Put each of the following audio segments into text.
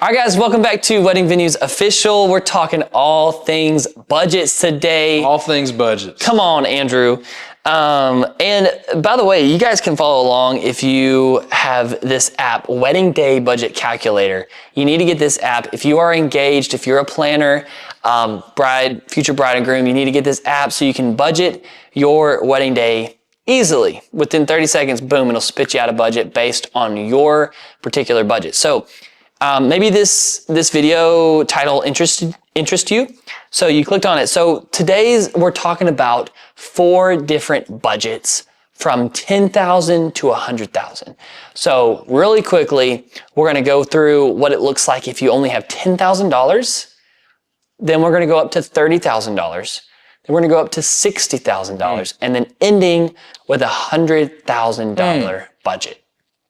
All right, guys, welcome back to Wedding Venues Official. We're talking all things budgets today. All things budgets. Come on, Andrew. And by the way, you guys can follow along if you have this app, Wedding Day Budget Calculator. You need to get this app. If you are engaged, if you're a planner, future bride and groom, you need to get this app so you can budget your wedding day easily. Within 30 seconds, boom, it'll spit you out a budget based on your particular budget. So maybe this video title interests you. So you clicked on it. So we're talking about 4 different budgets from $10,000 to $100,000. So really quickly, we're going to go through what it looks like if you only have $10,000. Then we're going to go up to $30,000. Then we're going to go up to $60,000 and then ending with a $100,000 budget.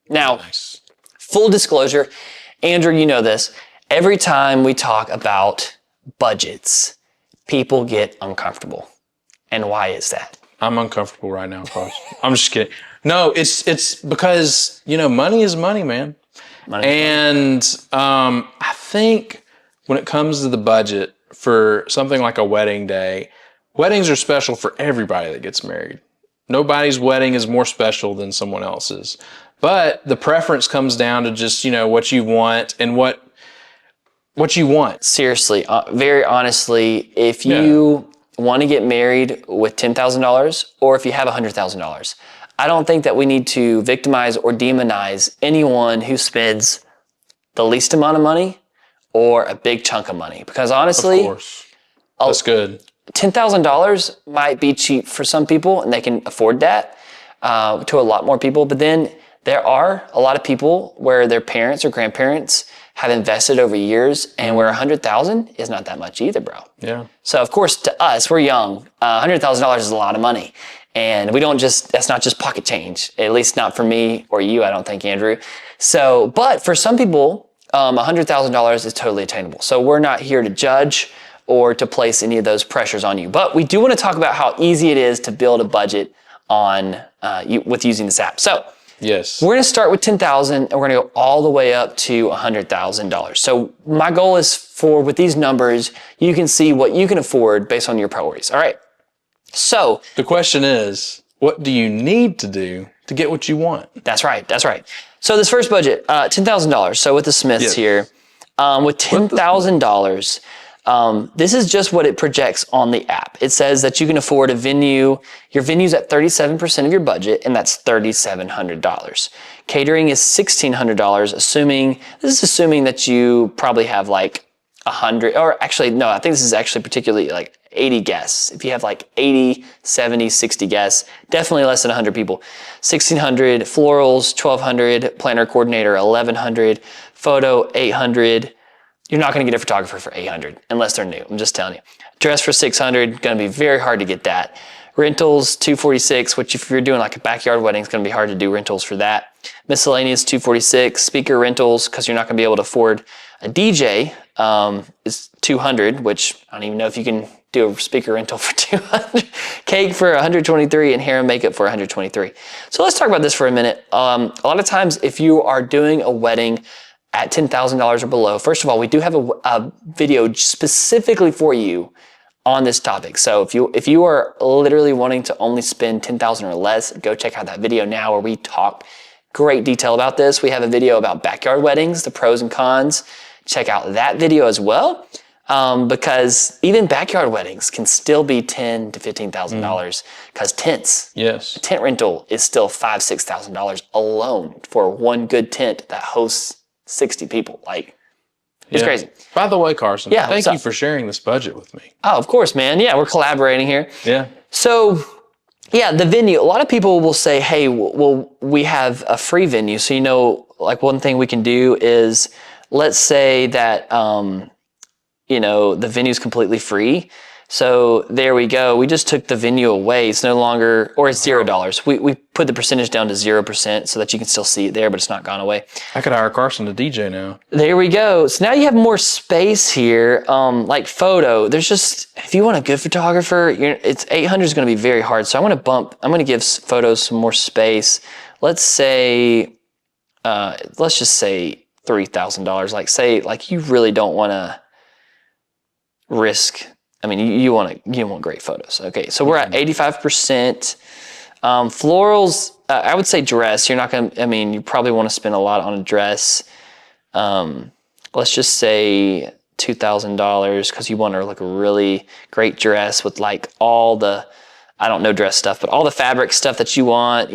Now, full disclosure, Andrew, you know this. Every time we talk about budgets, people get uncomfortable. And why is that? I'm uncomfortable right now, Carson. I'm just kidding. No, it's because, money is money, man. I think when it comes to the budget for something like a wedding day, weddings are special for everybody that gets married. Nobody's wedding is more special than someone else's. But the preference comes down to just, what you want and what you want. Seriously, very honestly, if you want to get married with $10,000 or if you have $100,000, I don't think that we need to victimize or demonize anyone who spends the least amount of money or a big chunk of money. Because honestly, of course, that's good. $10,000 might be cheap for some people and they can afford that to a lot more people. But then there are a lot of people where their parents or grandparents have invested over years and where $100,000 is not that much either, bro. Yeah. So of course to us, we're young. $100,000 is a lot of money. And that's not just pocket change, at least not for me or you, I don't think, Andrew. So, but for some people, $100,000 is totally attainable. So we're not here to judge or to place any of those pressures on you. But we do want to talk about how easy it is to build a budget with using this app. So yes, we're going to start with $10,000 and we're going to go all the way up to $100,000. So my goal is with these numbers, you can see what you can afford based on your priorities. All right. So the question is, what do you need to do to get what you want? That's right. So this first budget, $10,000. So with the Smiths here, with $10,000, this is just what it projects on the app. It says that you can afford a venue. Your venue's at 37% of your budget, and that's $3,700. Catering is $1,600, assuming that you probably have like 100, or actually, no, I think this is actually particularly like 80 guests. If you have like 80, 70, 60 guests, definitely less than 100 people. $1,600, florals, $1,200, planner coordinator, $1,100, photo, $800. You're not going to get a photographer for $800 unless they're new. I'm just telling you. Dress for $600, going to be very hard to get that. Rentals, $246, which if you're doing like a backyard wedding, it's going to be hard to do rentals for that. Miscellaneous, $246. Speaker rentals, because you're not going to be able to afford a DJ, is $200, which I don't even know if you can do a speaker rental for $200. Cake for $123 and hair and makeup for $123. So let's talk about this for a minute. A lot of times if you are doing a wedding at $10,000 or below, first of all, we do have a video specifically for you on this topic. So if you are literally wanting to only spend $10,000 or less, go check out that video now where we talk great detail about this. We have a video about backyard weddings, the pros and cons. Check out that video as well, because even backyard weddings can still be $10,000 to $15,000 because tents. Yes. A tent rental is still $5,000 to $6,000 alone for one good tent that hosts 60 people. It's crazy. By the way, Carson, thank you for sharing this budget with me. Oh, of course, man. Yeah, we're collaborating here. Yeah. So, the venue. A lot of people will say, hey, well, we have a free venue. So, one thing we can do is, let's say that, the venue's completely free. So there we go. We just took the venue away. It's no longer, or it's $0. We put the percentage down to 0% so that you can still see it there, but it's not gone away. I could hire Carson to DJ now. There we go. So now you have more space here. Like photo, there's just, if you want a good photographer, it's 800 is going to be very hard. So I'm going to give photos some more space. Let's just say $3,000. Like say, like you really don't want to risk. I mean, you want great photos. Okay, so we're at 85%. Florals, I would say dress. You're not going to, I mean, you probably want to spend a lot on a dress. Let's just say $2,000 because you want to look a really great dress with like all the, I don't know dress stuff, but all the fabric stuff that you want,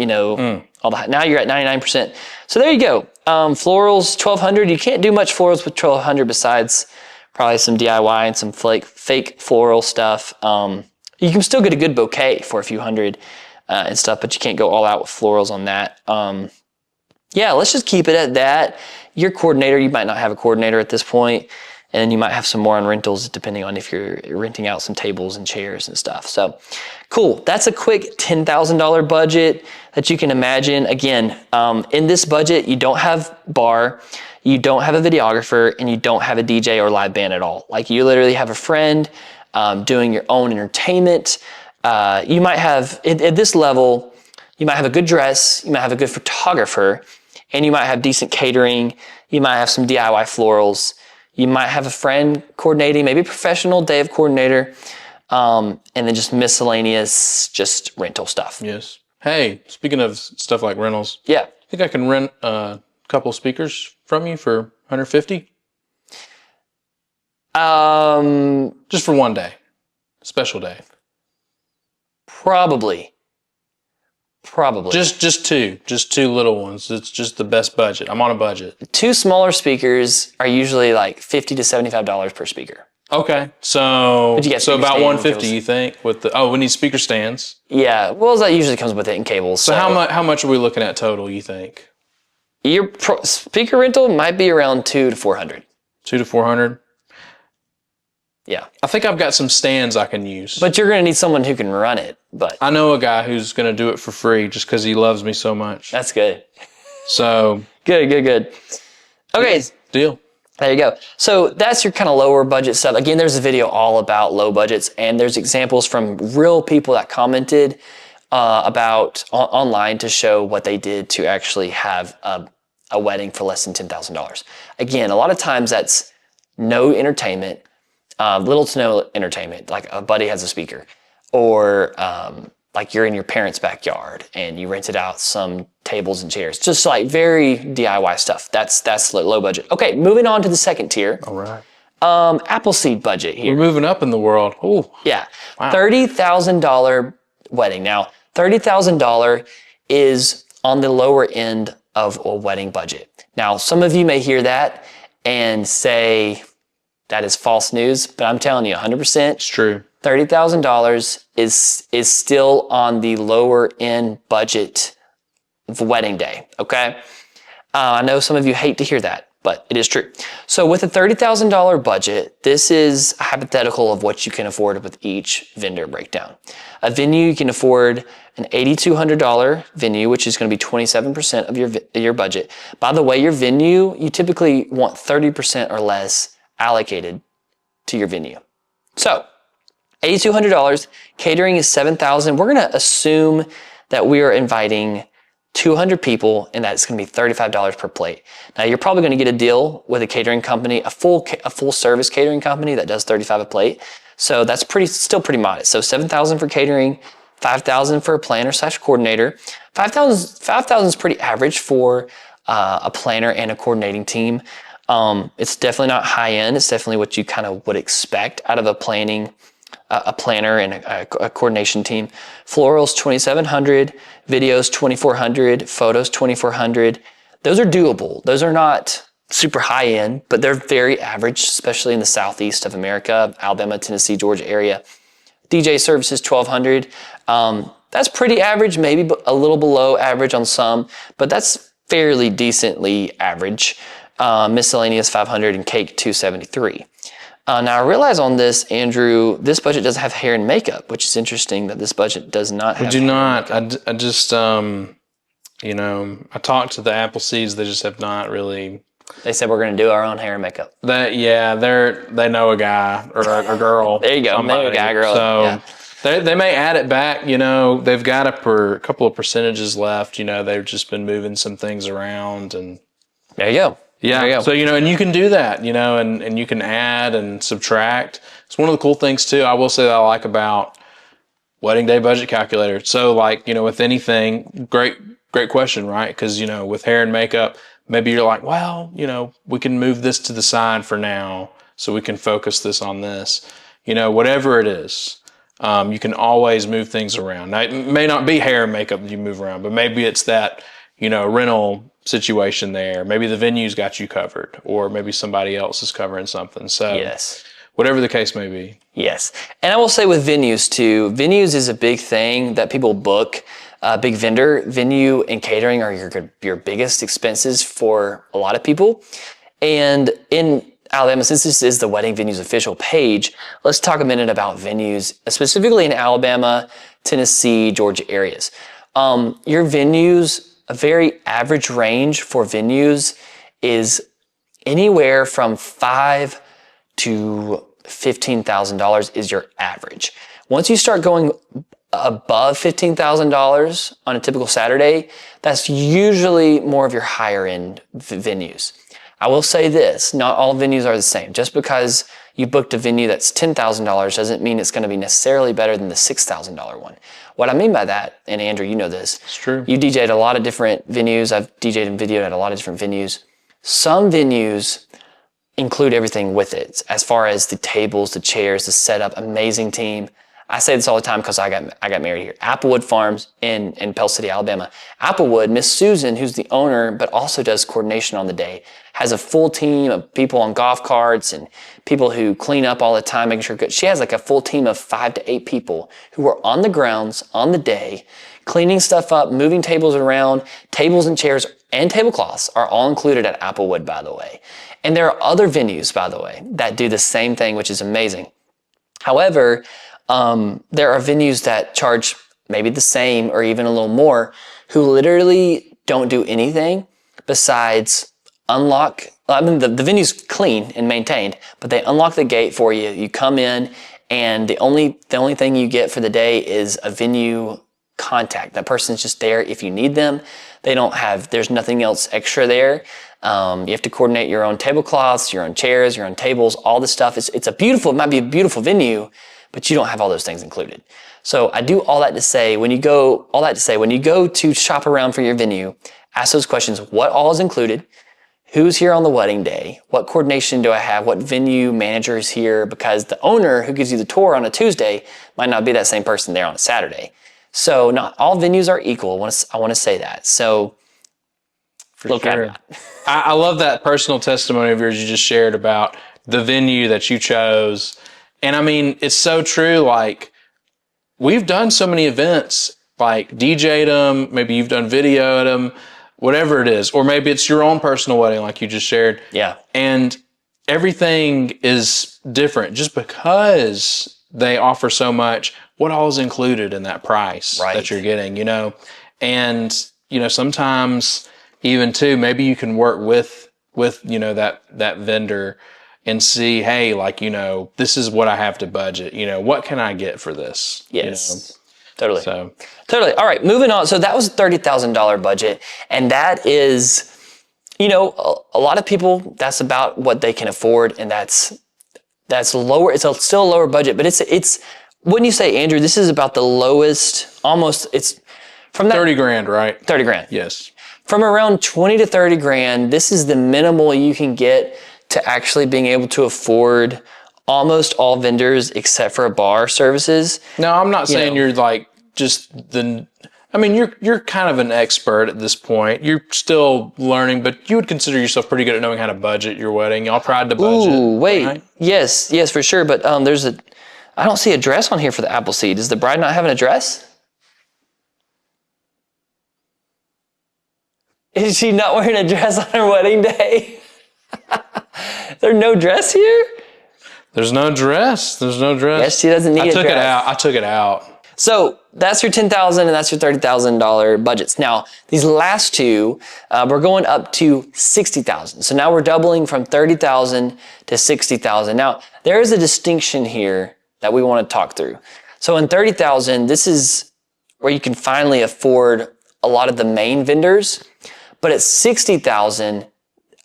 all the, now you're at 99%. So there you go. Florals, $1,200. You can't do much florals with $1,200 besides probably some DIY and some fake floral stuff. You can still get a good bouquet for a few hundred and stuff, but you can't go all out with florals on that. Yeah, let's just keep it at that. Your coordinator, you might not have a coordinator at this point, and then you might have some more on rentals depending on if you're renting out some tables and chairs and stuff. So cool. That's a quick $10,000 budget that you can imagine. Again, in this budget, you don't have bar, you don't have a videographer, and you don't have a DJ or live band at all. Like you literally have a friend doing your own entertainment. You might have, at this level, you might have a good dress, you might have a good photographer, and you might have decent catering. You might have some DIY florals. You might have a friend coordinating, maybe a professional day of coordinator, and then just miscellaneous, just rental stuff. Yes. Hey, speaking of stuff like rentals. Yeah. I think I can rent a couple speakers from you for $150. Just for one day. Special day. Probably. Just two little ones. It's just the best budget. I'm on a budget. 2 smaller speakers are usually like $50 to $75 per speaker. Okay, so But you get about speaker 150, stands. you think? With the we need speaker stands. Yeah, well, that usually comes with it in cables. So how much are we looking at total? You think? Your speaker rental might be around $200 to $400. $200 to $400. Yeah, I think I've got some stands I can use. but you're gonna need someone who can run it. But I know a guy who's going to do it for free just because he loves me so much. that's good. So Good. Okay. deal. There you go. So that's your kind of lower budget stuff. Again, there's a video all about low budgets, and there's examples from real people that commented about online to show what they did to actually have a wedding for less than $10,000. Again, a lot of times that's no entertainment, little to no entertainment, like a buddy has a speaker, or like you're in your parents' backyard and you rented out some tables and chairs, just like very DIY stuff. That's low budget. Okay, moving on to the second tier. All right. Appleseed budget here. We're moving up in the world. Oh, Yeah, wow. $30,000 wedding. Now, $30,000 is on the lower end of a wedding budget. Now, some of you may hear that and say that is false news, but I'm telling you 100%. It's true. $30,000 is still on the lower end budget of wedding day, okay? I know some of you hate to hear that, but it is true. So with a $30,000 budget, this is a hypothetical of what you can afford with each vendor breakdown. A venue, you can afford an $8,200 venue, which is going to be 27% of your budget. By the way, your venue, you typically want 30% or less allocated to your venue. So $8,200, catering is $7,000. We're going to assume that we are inviting 200 people and that's going to be $35 per plate. Now you're probably going to get a deal with a catering company, a full service catering company that does $35 a plate. So that's still pretty modest. So $7,000 for catering, $5,000 for a planner / coordinator. $5,000 is pretty average for a planner and a coordinating team. It's definitely not high end. It's definitely what you kind of would expect out of a planner and a coordination team. Florals, $2,700, videos, $2,400, photos, $2,400. Those are doable. Those are not super high end, but they're very average, especially in the southeast of America, Alabama, Tennessee, Georgia area. DJ services, $1,200. That's pretty average, maybe a little below average on some, but that's fairly decently average. Miscellaneous, $500, and cake, $273. Now I realize on this, Andrew, this budget doesn't have hair and makeup, which is interesting that this budget does not have. We do not. I just, I talked to the Appleseeds. They just have not really. They said we're going to do our own hair and makeup. They know a guy or a girl. There you go. Somebody. Maybe a guy, girl. So yeah. they may add it back. They've got a couple of percentages left. They've just been moving some things around and. There you go. Yeah. So, and you can do that, and you can add and subtract. It's one of the cool things too. I will say that I like about wedding day budget calculator. So with anything, great question, right? Because, with hair and makeup, maybe you're like, well, we can move this to the side for now so we can focus this on this, whatever it is. You can always move things around. Now, it may not be hair and makeup that you move around, but maybe it's that, rental situation there. Maybe the venue's got you covered, or maybe somebody else is covering something. So yes, whatever the case may be. Yes. And I will say with venues too, venues is a big thing that people book. Big vendor, venue and catering are your biggest expenses for a lot of people. And in Alabama, since this is the Wedding Venues official page, let's talk a minute about venues, specifically in Alabama, Tennessee, Georgia areas. Your venues, a very average range for venues is anywhere from $5,000 to $15,000 is your average. Once you start going above $15,000 on a typical Saturday, that's usually more of your higher end venues. I will say this, not all venues are the same. Just because you booked a venue that's $10,000 doesn't mean it's going to be necessarily better than the $6,000 one. What I mean by that, and Andrew, you know this. It's true. You DJ'd a lot of different venues. I've DJ'd and videoed at a lot of different venues. Some venues include everything with it, as far as the tables, the chairs, the setup, amazing team. I say this all the time because I got married here. Applewood Farms in Pell City, Alabama. Applewood, Miss Susan, who's the owner, but also does coordination on the day, has a full team of people on golf carts and people who clean up all the time, making sure good. She has like a full team of 5 to 8 people who are on the grounds on the day, cleaning stuff up, moving tables around. Tables and chairs and tablecloths are all included at Applewood, by the way. And there are other venues, by the way, that do the same thing, which is amazing. However, there are venues that charge maybe the same or even a little more, who literally don't do anything besides unlock. I mean, the venue's clean and maintained, but they unlock the gate for you. You come in, and the only thing you get for the day is a venue contact. That person's just there if you need them. There's nothing else extra there. You have to coordinate your own tablecloths, your own chairs, your own tables, all this stuff. It might be a beautiful venue, but you don't have all those things included. So I do all that to say, when you go to shop around for your venue, ask those questions. What all is included? Who's here on the wedding day? What coordination do I have? What venue manager is here? Because the owner who gives you the tour on a Tuesday might not be that same person there on a Saturday. So not all venues are equal. I want to say that. So for sure. I love that personal testimony of yours you just shared about the venue that you chose. And I mean, it's so true. Like, we've done so many events, like DJ'd them, maybe you've done video at them, whatever it is. Or maybe it's your own personal wedding, like you just shared. Yeah. And everything is different just because they offer so much. What all is included in that price that you're getting, And, sometimes even too, maybe you can work with that vendor and see, hey, this is what I have to budget. What can I get for this? Yes. Totally. All right, moving on. So that was a $30,000 budget. And that is, a lot of people, that's about what they can afford. And that's lower. It's still a lower budget, but it's, wouldn't you say, Andrew, this is about the lowest, almost, it's from that. 30 grand, right? 30 grand. Yes. From around 20 to 30 grand, this is the minimal you can get to actually being able to afford almost all vendors except for bar services. No, I'm not saying you're like you're kind of an expert at this point. You're still learning, but you would consider yourself pretty good at knowing how to budget your wedding. Y'all tried to budget. Ooh, wait. Right? Yes, for sure. But I don't see a dress on here for the Appleseed. Does the bride not have an address? Is she not wearing a dress on her wedding day? Is there no dress here? There's no dress. Yes, she doesn't need a dress. I took it out. So that's your $10,000 and that's your $30,000 budgets. Now, these last two, we're going up to $60,000. So now we're doubling from $30,000 to $60,000. Now, there is a distinction here that we want to talk through. So in $30,000, this is where you can finally afford a lot of the main vendors. But at $60,000,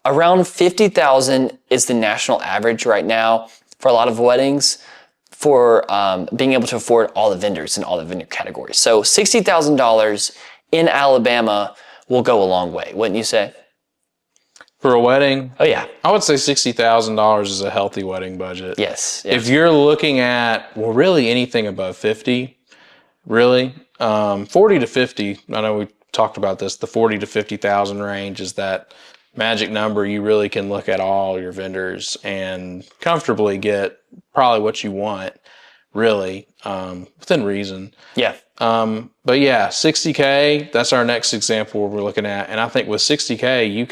around 50,000 is the national average right now for a lot of weddings for being able to afford all the vendors in all the vendor categories. So $60,000 in Alabama will go a long way, wouldn't you say? For a wedding? Oh, yeah. I would say $60,000 is a healthy wedding budget. Yes. If you're looking at, well, really anything above 50, really, 40 to 50, I know we talked about this, the 40 to 50,000 range is that magic number. You really can look at all your vendors and comfortably get probably what you want, really, within reason. Yeah. But yeah, 60K, that's our next example we're looking at. And I think with 60K, you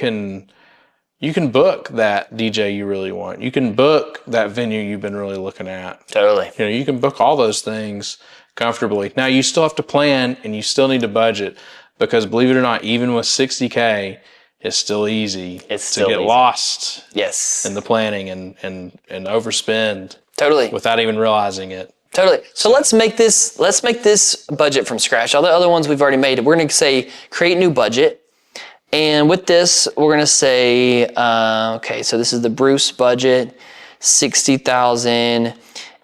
can book that DJ you really want. You can book that venue you've been really looking at. Totally. You know, you can book all those things comfortably. Now, you still have to plan and you still need to budget because believe it or not, even with 60K, it's still easy to get lost in the planning and overspend. Totally. Without even realizing it. Totally. So let's make this budget from scratch. All the other ones we've already made, we're going to say create new budget. And with this, we're going to say, okay, so this is the Bruce budget, 60,000.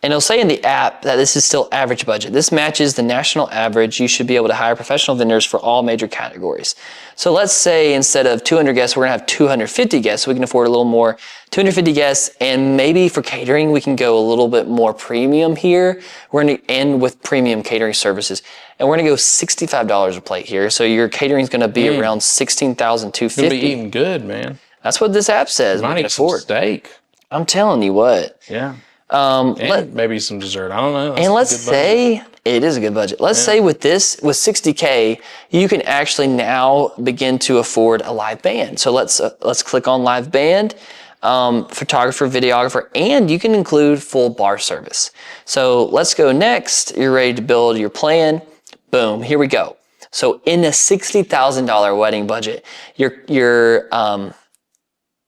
And it'll say in the app that this is still average budget. This matches the national average. You should be able to hire professional vendors for all major categories. So let's say instead of 200 guests, we're going to have 250 guests. So we can afford a little more, 250 guests. And maybe for catering, we can go a little bit more premium here. We're going to end with premium catering services. And we're going to go $65 a plate here. So your catering is going to be around $16,250. You're going to be eating good, man. That's what this app says. You might eat some steak. I'm telling you what. Yeah. And maybe some dessert. I don't know. And let's say it is a good budget. Let's say with 60K, you can actually now begin to afford a live band. So let's click on live band, photographer, videographer, and you can include full bar service. So let's go next. You're ready to build your plan. Boom. Here we go. So in a $60,000 wedding budget,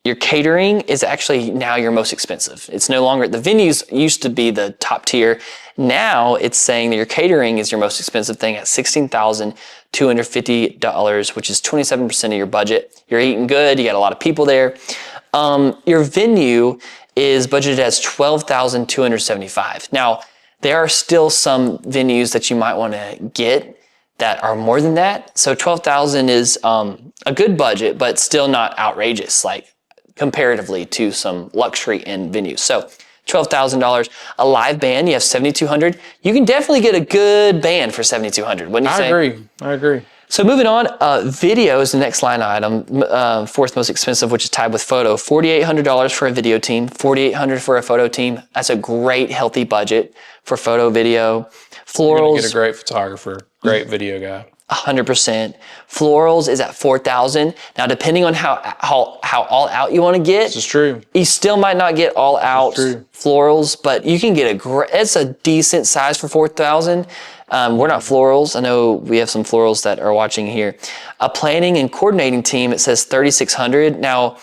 your catering is actually now your most expensive. It's no longer, the venues used to be the top tier. Now it's saying that your catering is your most expensive thing at $16,250, which is 27% of your budget. You're eating good. You got a lot of people there. Your venue is budgeted as $12,275. Now, there are still some venues that you might want to get that are more than that. So 12,000 is a good budget, but still not outrageous, like comparatively to some luxury in venues. So $12,000, a live band, you have 7,200. You can definitely get a good band for 7,200, wouldn't you say? I agree. So moving on, video is the next line item, fourth most expensive, which is tied with photo. $4,800 for a video team, $4,800 for a photo team. That's a great, healthy budget for photo, video. Florals. You're gonna get a great photographer, great video guy. 100%. Florals is at 4,000. Now, depending on how all out you want to get, this is true. You still might not get all out florals, but you can get it's a decent size for 4,000. We're not florals. I know we have some florals that are watching here. A planning and coordinating team, it says 3,600. Now,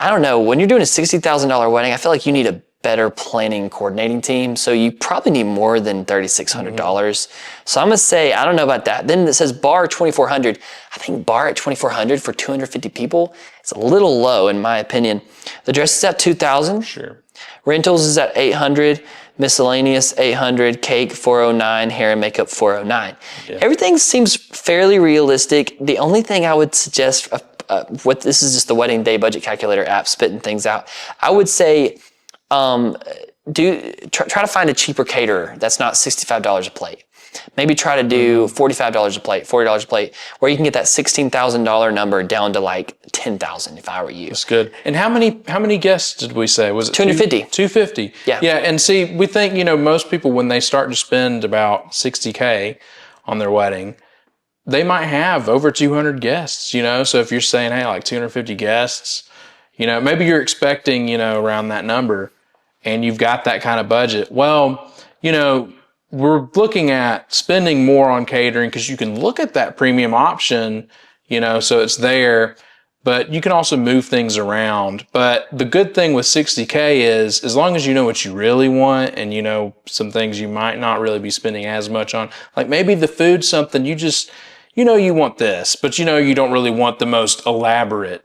I don't know. When you're doing a $60,000 wedding, I feel like you need a better planning and coordinating team. So you probably need more than $3,600. So I'm going to say, I don't know about that. Then it says bar 2,400. I think bar at 2,400 for 250 people, it's a little low in my opinion. The dress is at 2,000. Sure. Rentals is at 800. Miscellaneous 800, cake 409, hair and makeup 409. Yeah. Everything seems fairly realistic. The only thing I would suggest, this is just the wedding day budget calculator app spitting things out. I would say, try to find a cheaper caterer that's not $65 a plate. Maybe try to do $45 a plate, $40 a plate, where you can get that $16,000 number down to like 10,000 if I were you. That's good. And how many guests did we say? Was it 250? 250. Yeah. Yeah. And see, we think, most people, when they start to spend about 60K on their wedding, they might have over 200 guests, So if you're saying, hey, like 250 guests, maybe you're expecting, around that number and you've got that kind of budget. Well, we're looking at spending more on catering because you can look at that premium option, so it's there, but you can also move things around. But the good thing with 60K is as long as you know what you really want and some things you might not really be spending as much on, like maybe the food's something you just, you want this, but you don't really want the most elaborate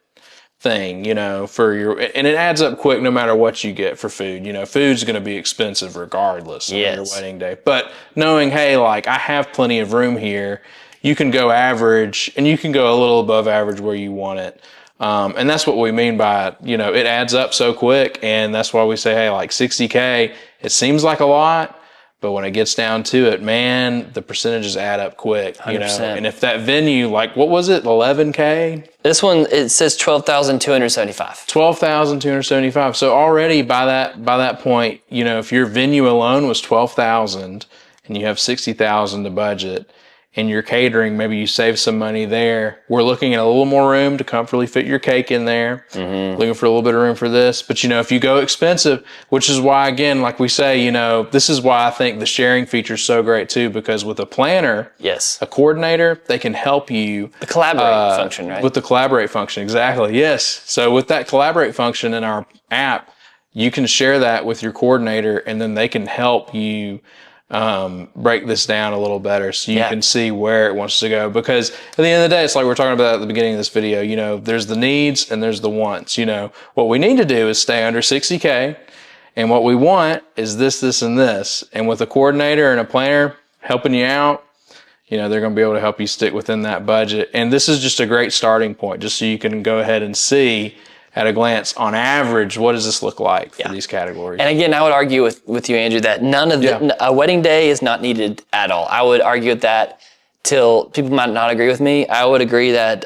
thing, and it adds up quick no matter what you get for food. Food's going to be expensive regardless on your wedding day. But knowing, hey, like I have plenty of room here, you can go average and you can go a little above average where you want it. And that's what we mean by, it adds up so quick. And that's why we say, hey, like $60K, it seems like a lot. But when it gets down to it, man, the percentages add up quick, 100%. And if that venue, like, what was it, 11K? This one, it says 12,275. 12,275. So already by that point, if your venue alone was 12,000 and you have 60,000 to budget, and your catering, maybe you save some money there. We're looking at a little more room to comfortably fit your cake in there. Looking for a little bit of room for this. But, if you go expensive, which is why, again, like we say, this is why I think the sharing feature is so great too, because with a planner, a coordinator, they can help you. The collaborate function, right? With the collaborate function, exactly. Yes. So with that collaborate function in our app, you can share that with your coordinator and then they can help you break this down a little better so you can see where it wants to go. Because at the end of the day, it's like we're talking about at the beginning of this video, there's the needs and there's the wants. What we need to do is stay under 60K, and what we want is this, this, and this. And with a coordinator and a planner helping you out, they're going to be able to help you stick within that budget. And this is just a great starting point, just so you can go ahead and see at a glance, on average, what does this look like for these categories? And again, I would argue with you, Andrew, that none of a wedding day is not needed at all. I would argue with that till people might not agree with me. I would agree that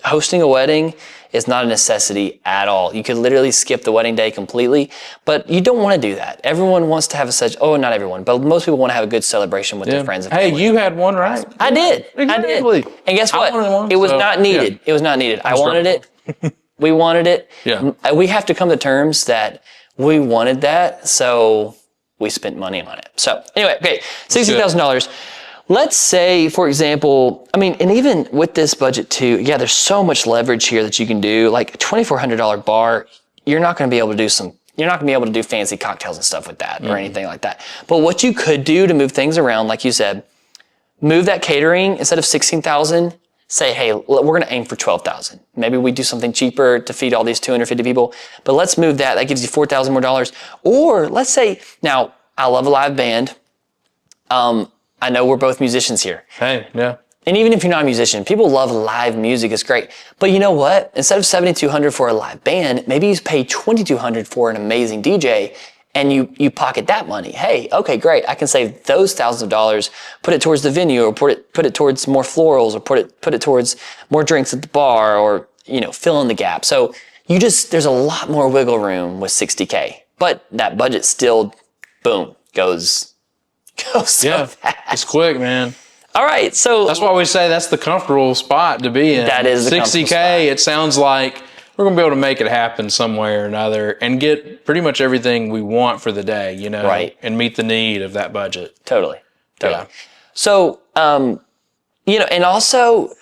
hosting a wedding is not a necessity at all. You could literally skip the wedding day completely, but you don't want to do that. Everyone wants to have not everyone, but most people want to have a good celebration with their friends and family. Hey, you had one, right? I did. Exactly. I did. And guess what? It was not needed. It was not needed. I wanted it. We wanted it. Yeah. We have to come to terms that we wanted that, so we spent money on it. So anyway, okay, $60,000. Let's say, for example, and even with this budget too, there's so much leverage here that you can do. Like a $2,400 bar, you're not going to be able to do fancy cocktails and stuff with that or anything like that. But what you could do to move things around, like you said, move that catering instead of 16,000. Say, hey, we're going to aim for 12,000. Maybe we do something cheaper to feed all these 250 people, but let's move that. That gives you $4,000 more dollars. Or let's say, now, I love a live band. I know we're both musicians here. Hey, yeah. And even if you're not a musician, people love live music. It's great. But you know what? Instead of $7,200 for a live band, maybe you pay $2,200 for an amazing DJ, and you pocket that money. Hey, okay, great. I can save those thousands of dollars, put it towards the venue, or put it towards more florals, or put it towards more drinks at the bar, or fill in the gap. So there's a lot more wiggle room with 60K, but that budget still, boom, goes so fast. It's quick, man. All right, so that's why we say that's the comfortable spot to be in. That is the 60K. It sounds like we're going to be able to make it happen some way or another and get pretty much everything we want for the day, right, and meet the need of that budget. Totally. Yeah. So, and also,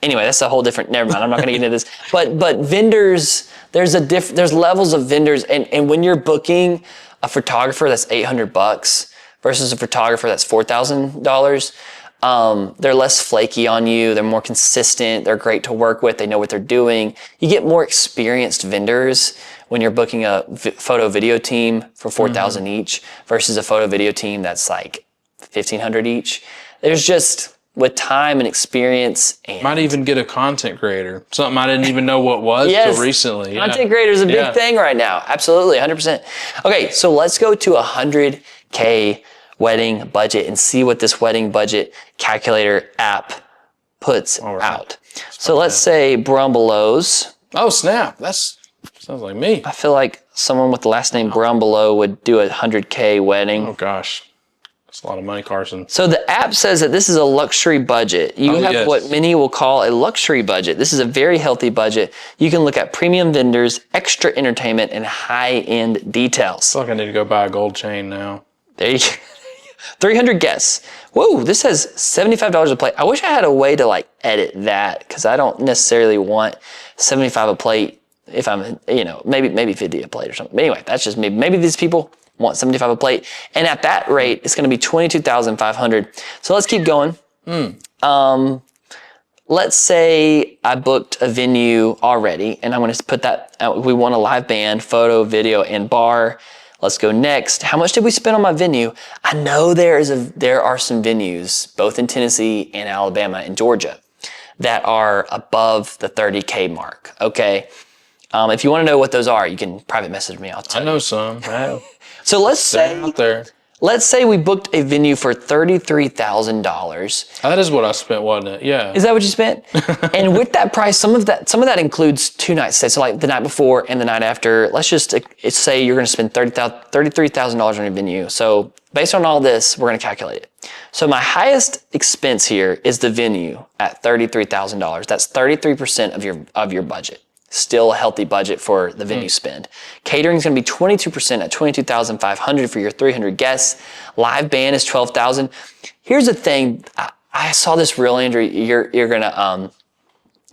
anyway, that's a whole different, never mind, I'm not going to get into this, but vendors, there's levels of vendors, and when you're booking a photographer that's $800 versus a photographer that's $4,000, they're less flaky on you. They're more consistent. They're great to work with. They know what they're doing. You get more experienced vendors when you're booking a photo video team for $4,000 each versus a photo video team that's like $1,500 each. There's just, with time and experience, and might even get a content creator. Something I didn't even know what was till recently. Content creator is a big thing right now. Absolutely, 100%. Okay, so let's go to 100K wedding budget and see what this wedding budget calculator app puts out. So let's say Brumbelows. Oh, snap. Sounds like me. I feel like someone with the last name Brumbelow would do a 100K wedding. Oh, gosh. That's a lot of money, Carson. So the app says that this is a luxury budget. You have what many will call a luxury budget. This is a very healthy budget. You can look at premium vendors, extra entertainment, and high-end details. I feel like I need to go buy a gold chain now. There you go. 300 guests. Whoa, this has $75 a plate. I wish I had a way to edit that, because I don't necessarily want $75 a plate if I'm, maybe 50 a plate or something. But anyway, that's just me. Maybe these people want $75 a plate. And at that rate, it's going to be $22,500. So let's keep going. let's say I booked a venue already, and I'm going to put that, we want a live band, photo, video, and bar. Let's go next. How much did we spend on my venue? I know there are some venues, both in Tennessee and Alabama and Georgia, that are above the $30K mark, okay? If you want to know what those are, you can private message me. I'll tell you. I know some. So They're out there. let's say we booked a venue for $33,000. That is what I spent, wasn't it? Yeah. Is that what you spent? And with that price, some of that includes 2 nights stay. So like the night before and the night after. Let's just say you're going to spend $33,000 on your venue. So based on all this, we're going to calculate it. So my highest expense here is the venue at $33,000. That's 33% of your budget. Still a healthy budget for the venue spend. Catering is going to be 22% at $22,500 for your 300 guests. Live band is $12,000. Here's the thing. I saw this reel, Andrew. You're gonna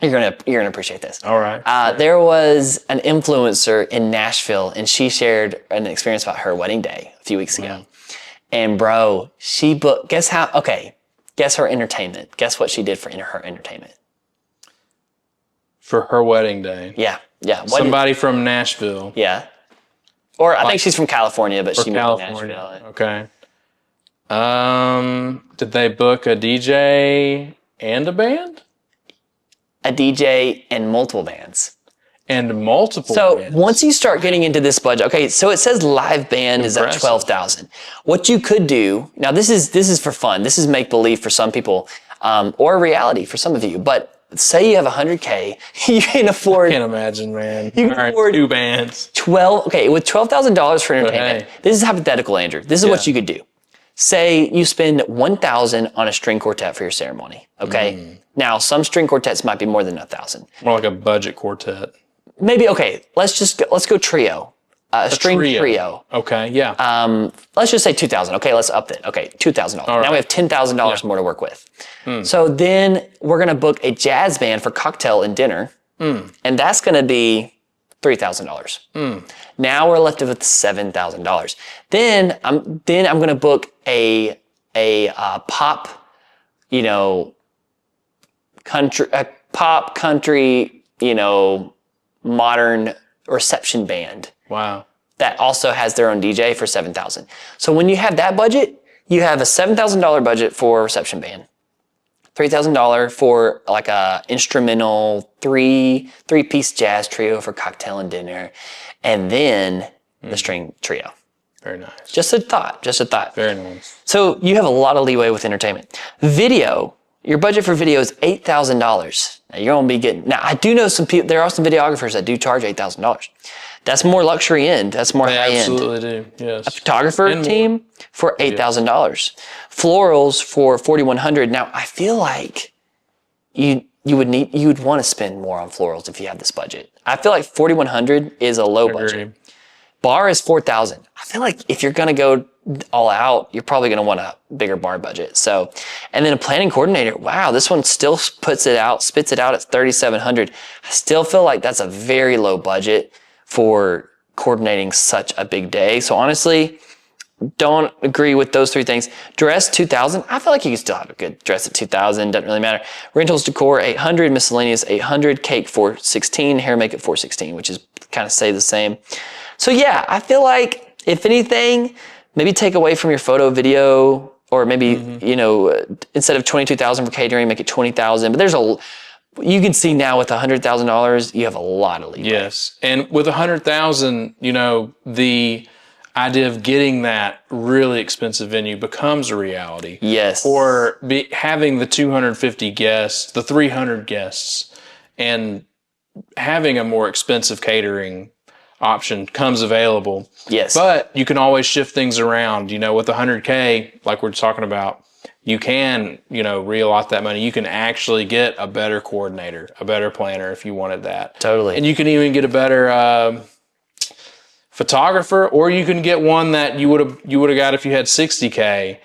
appreciate this. All right. There was an influencer in Nashville, and she shared an experience about her wedding day a few weeks ago. And bro, she booked. Guess her entertainment. Guess what she did for her entertainment. For her wedding day. Yeah. Somebody from Nashville. Yeah. Or I think she's from California, but she moved to California. Nashville. Okay. Did they book a DJ and a band? A DJ and multiple bands. And multiple So bands. once you start getting into this budget, okay, so it says live band is at $12,000. What you could do, now this is for fun. This is make believe for some people, or reality for some of you. But say you have $100K, you can afford. I can't imagine, man. You can afford 2 bands. with $12,000 for entertainment. This is hypothetical, Andrew. This is what you could do. Say you spend $1,000 on a string quartet for your ceremony. Okay. Now some string quartets might be more than $1,000. More like a budget quartet. Maybe let's go trio. A string trio. Okay, yeah. Let's just say $2,000. Okay, let's up it. Okay, $2,000. Now we have $10,000 more to work with. So then we're gonna book a jazz band for cocktail and dinner, and that's gonna be $3,000. Now we're left with $7,000. Then I'm gonna book a pop, country, modern reception band. Wow. That also has their own DJ for $7,000. So when you have that budget, you have a $7,000 budget for reception band, $3,000 for like a instrumental three-piece jazz trio for cocktail and dinner, and then the string trio. Very nice. Just a thought. Very nice. So you have a lot of leeway with entertainment. Video. Your budget for video is $8,000. Now you're gonna be getting. Now I do know some people. There are some videographers that do charge $8,000. That's more luxury end. That's more high end. Absolutely do. Yes. A photographer team for $8,000. Florals for $4,100. Now I feel like you would want to spend more on florals if you have this budget. I feel like $4,100 is a low budget. Bar is $4,000. I feel like if you're gonna go all out, you're probably gonna want a bigger bar budget. So, and then a planning coordinator. Wow, this one still spits it out at $3,700. I still feel like that's a very low budget for coordinating such a big day. So honestly, don't agree with those 3 things. Dress $2,000. I feel like you can still have a good dress at $2,000. Doesn't really matter. Rentals, decor $800. Miscellaneous $800. Cake $416. Hair makeup $416, which is kind of stay the same. So yeah, I feel like if anything, maybe take away from your photo, video, or maybe instead of $22,000 for catering, make it $20,000. But you can see now with $100,000, you have a lot of leeway. Yes, and with $100,000, the idea of getting that really expensive venue becomes a reality. Yes. Or having the 250 guests, the 300 guests, and having a more expensive catering option comes available. Yes. But you can always shift things around. With 100K, like we're talking about, you can, reallot that money. You can actually get a better coordinator, a better planner if you wanted that. Totally. And you can even get a better photographer, or you can get one that you would have got if you had 60K,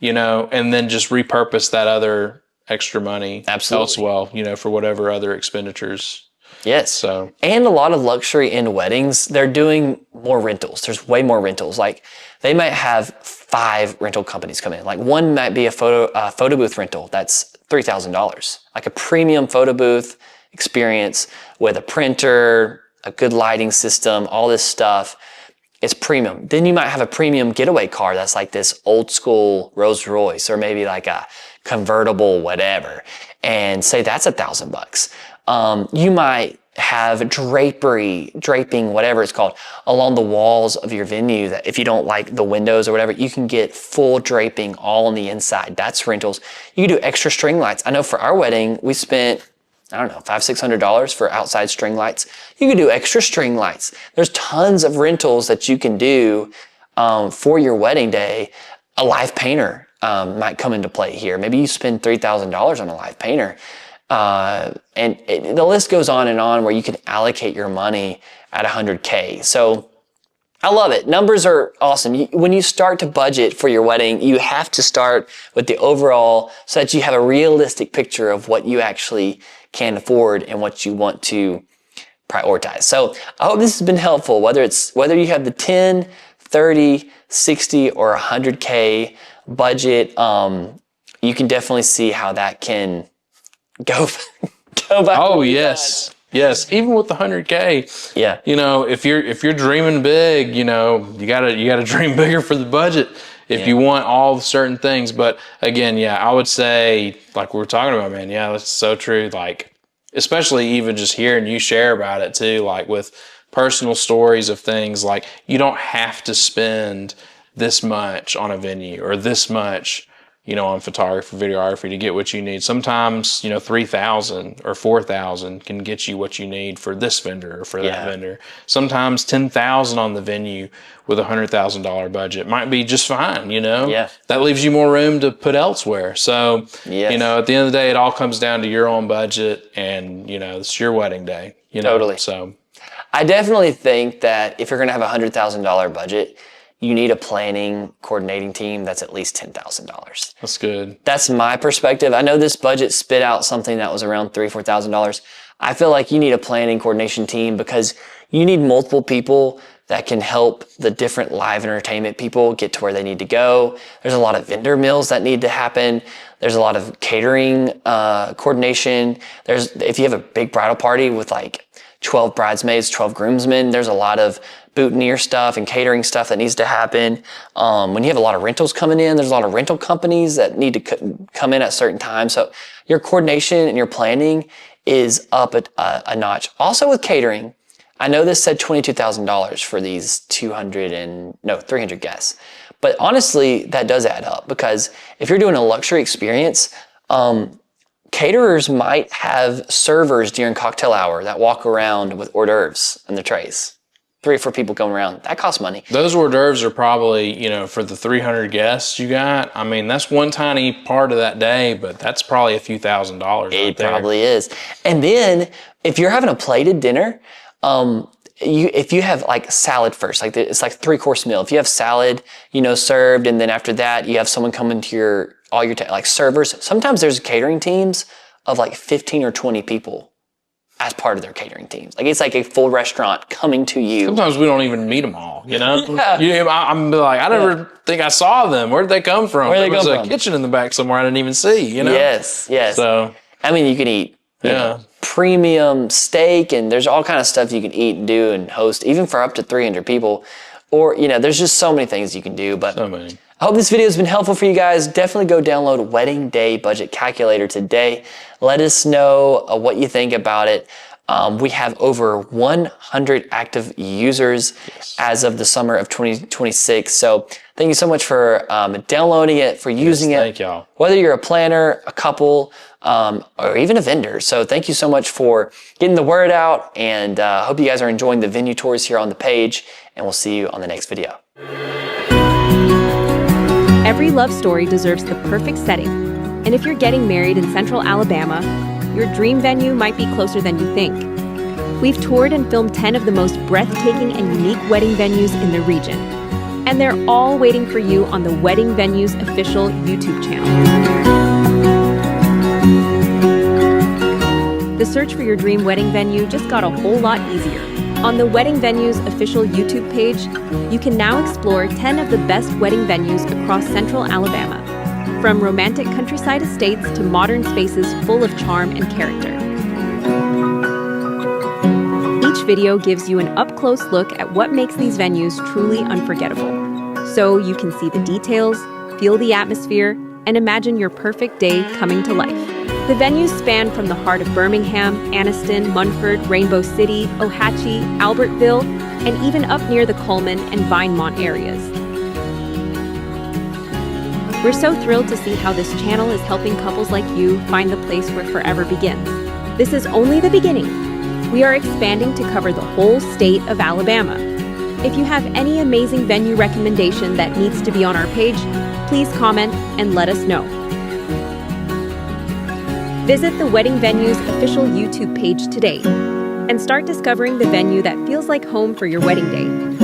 and then just repurpose that other extra money elsewhere, for whatever other expenditures. Yes. So, and a lot of luxury in weddings, they're doing more rentals. There's way more rentals. Like they might have 5 rental companies come in. Like one might be a photo booth rental. That's $3,000. Like a premium photo booth experience with a printer, a good lighting system, all this stuff. It's premium. Then you might have a premium getaway car that's like this old school Rolls Royce, or maybe like a convertible, whatever, and say that's $1,000. You might have draping, whatever it's called, along the walls of your venue, that if you don't like the windows or whatever, you can get full draping all on the inside. That's rentals. You can do extra string lights. I know for our wedding, we spent, I don't know, $500-600 for outside string lights. You can do extra string lights. There's tons of rentals that you can do for your wedding day. A live painter might come into play here. Maybe you spend $3,000 on a live painter. The list goes on and on, where you can allocate your money at $100K. So I love it. Numbers are awesome. When you start to budget for your wedding, you have to start with the overall, so that you have a realistic picture of what you actually can afford and what you want to prioritize. So I hope this has been helpful, whether you have the 10, 30, 60, or 100K budget. You can definitely see how that can go by. Oh, yes. Yes, even with the 100K. Yeah. You know, if you're dreaming big, you know, you gotta dream bigger for the budget if you want all certain things. But again, I would say, like we were talking about, man, that's so true. Like, especially even just hearing you share about it too, like with personal stories of things, like you don't have to spend this much on a venue or this much, you know, on photography, videography to get what you need. Sometimes, you know, $3,000 or $4,000 can get you what you need for this vendor or for that vendor. Sometimes $10,000 on the venue with $100,000 budget might be just fine, you know? Yeah. That leaves you more room to put elsewhere. So, you know, at the end of the day, it all comes down to your own budget, and, you know, it's your wedding day, you know? Totally. So I definitely think that if you're going to have a $100,000 budget, you need a planning, coordinating team that's at least $10,000. That's good. That's my perspective. I know this budget spit out something that was around $3,000-4,000. I feel like you need a planning coordination team, because you need multiple people that can help the different live entertainment people get to where they need to go. There's a lot of vendor meals that need to happen. There's a lot of catering coordination. If you have a big bridal party with like 12 bridesmaids, 12 groomsmen, there's a lot of boutonniere stuff and catering stuff that needs to happen. When you have a lot of rentals coming in, there's a lot of rental companies that need to come in at certain times. So your coordination and your planning is up a notch. Also with catering, I know this said $22,000 for these 300 guests. But honestly, that does add up, because if you're doing a luxury experience, caterers might have servers during cocktail hour that walk around with hors d'oeuvres in the trays. 3 or 4 people going around. That costs money. Those hors d'oeuvres are probably, you know, for the 300 guests you got. I mean, that's one tiny part of that day, but that's probably a few $1,000s. It probably is. And then if you're having a plated dinner, if you have like salad first, like it's like 3-course meal. If you have salad, you know, served, and then after that you have someone come into like servers. Sometimes there's catering teams of like 15 or 20 people as part of their catering teams. Like it's like a full restaurant coming to you. Sometimes we don't even meet them all, you know? I'm like, I never think I saw them. Where'd they come from? Where'd they come There was from? a kitchen in the back somewhere I didn't even see, you know? Yes. So, I mean, you can eat you know, premium steak, and there's all kind of stuff you can eat and do and host, even for up to 300 people. Or, you know, there's just so many things you can do. But so many. I hope this video has been helpful for you guys. Definitely go download Wedding Day Budget Calculator today. Let us know what you think about it. We have over 100 active users as of the summer of 2026. So thank you so much for downloading it, for using it. Thank y'all. Whether you're a planner, a couple, or even a vendor. So thank you so much for getting the word out, and hope you guys are enjoying the venue tours here on the page, and we'll see you on the next video. Every love story deserves the perfect setting. And if you're getting married in Central Alabama, your dream venue might be closer than you think. We've toured and filmed 10 of the most breathtaking and unique wedding venues in the region. And they're all waiting for you on the Wedding Venues official YouTube channel. The search for your dream wedding venue just got a whole lot easier. On the Wedding Venues official YouTube page, you can now explore 10 of the best wedding venues across Central Alabama. from romantic countryside estates to modern spaces full of charm and character. Each video gives you an up-close look at what makes these venues truly unforgettable, so you can see the details, feel the atmosphere, and imagine your perfect day coming to life. The venues span from the heart of Birmingham, Anniston, Munford, Rainbow City, Ohatchee, Albertville, and even up near the Coleman and Vinemont areas. We're so thrilled to see how this channel is helping couples like you find the place where forever begins. This is only the beginning. We are expanding to cover the whole state of Alabama. If you have any amazing venue recommendation that needs to be on our page, please comment and let us know. Visit the Wedding Venue's official YouTube page today and start discovering the venue that feels like home for your wedding day.